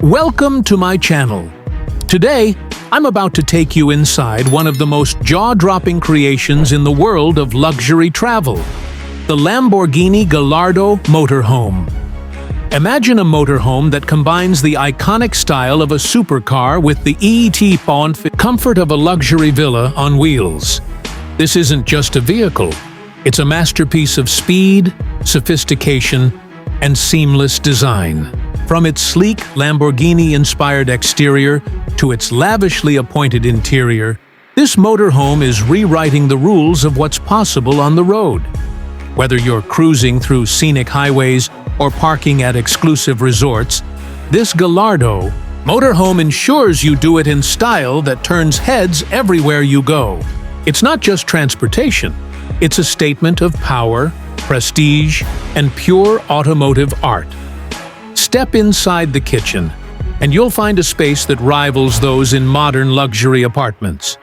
Welcome to my channel. Today, I'm about to take you inside one of the most jaw-dropping creations in the world of luxury travel, the Lamborghini Gallardo Motorhome. Imagine a motorhome that combines the iconic style of a supercar with the comfort of a luxury villa on wheels. This isn't just a vehicle, it's a masterpiece of speed, sophistication, and seamless design. From its sleek Lamborghini-inspired exterior to its lavishly appointed interior, this motorhome is rewriting the rules of what's possible on the road. Whether you're cruising through scenic highways or parking at exclusive resorts, this Gallardo motorhome ensures you do it in style that turns heads everywhere you go. It's not just transportation, it's a statement of power, prestige, and pure automotive art. Step inside the kitchen, and you'll find a space that rivals those in modern luxury apartments.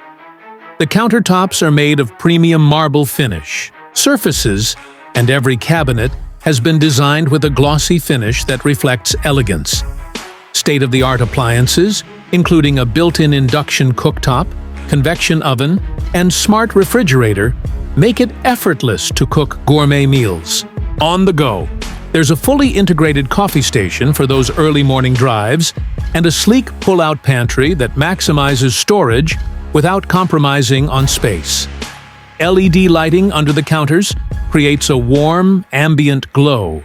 The countertops are made of premium marble finish, surfaces, and every cabinet has been designed with a glossy finish that reflects elegance. State-of-the-art appliances, including a built-in induction cooktop, convection oven, and smart refrigerator, make it effortless to cook gourmet meals. On the go, there's a fully integrated coffee station for those early morning drives and a sleek pull-out pantry that maximizes storage without compromising on space. LED lighting under the counters creates a warm, ambient glow,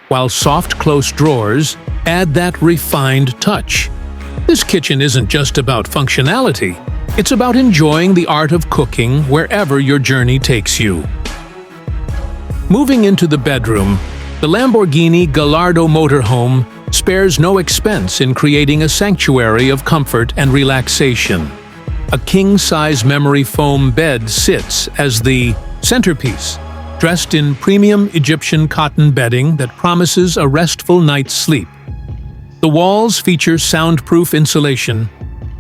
while soft close drawers add that refined touch. This kitchen isn't just about functionality, it's about enjoying the art of cooking wherever your journey takes you. Moving into the bedroom, the Lamborghini Gallardo Motorhome spares no expense in creating a sanctuary of comfort and relaxation. A king-size memory foam bed sits as the centerpiece, dressed in premium Egyptian cotton bedding that promises a restful night's sleep. The walls feature soundproof insulation,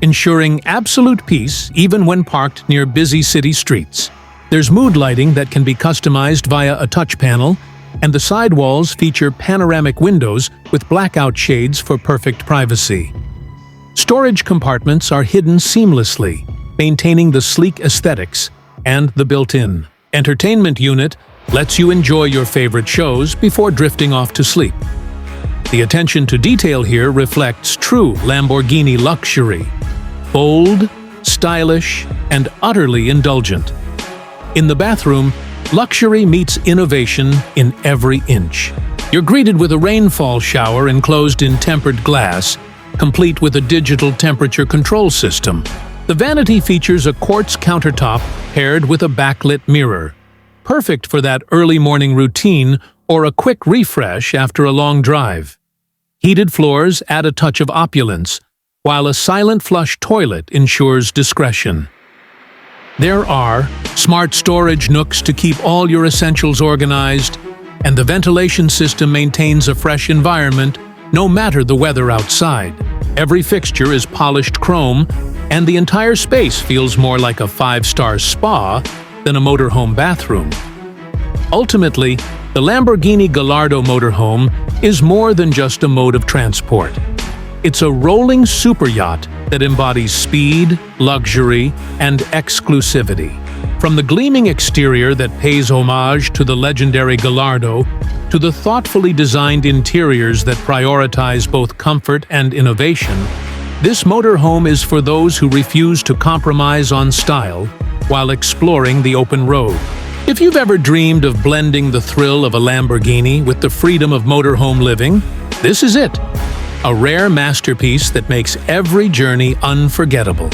ensuring absolute peace even when parked near busy city streets. There's mood lighting that can be customized via a touch panel, and the side walls feature panoramic windows with blackout shades for perfect privacy. Storage compartments are hidden seamlessly, maintaining the sleek aesthetics, and the built-in entertainment unit lets you enjoy your favorite shows before drifting off to sleep. The attention to detail here reflects true Lamborghini luxury: bold, stylish, and utterly indulgent. In the bathroom, luxury meets innovation in every inch. You're greeted with a rainfall shower enclosed in tempered glass, complete with a digital temperature control system. The vanity features a quartz countertop paired with a backlit mirror, perfect for that early morning routine or a quick refresh after a long drive. Heated floors add a touch of opulence, while a silent flush toilet ensures discretion. There are smart storage nooks to keep all your essentials organized, and the ventilation system maintains a fresh environment no matter the weather outside. Every fixture is polished chrome, and the entire space feels more like a five-star spa than a motorhome bathroom. Ultimately, the Lamborghini Gallardo Motorhome is more than just a mode of transport. It's a rolling superyacht that embodies speed, luxury, and exclusivity. From the gleaming exterior that pays homage to the legendary Gallardo, to the thoughtfully designed interiors that prioritize both comfort and innovation, this motorhome is for those who refuse to compromise on style while exploring the open road. If you've ever dreamed of blending the thrill of a Lamborghini with the freedom of motorhome living, this is it. A rare masterpiece that makes every journey unforgettable.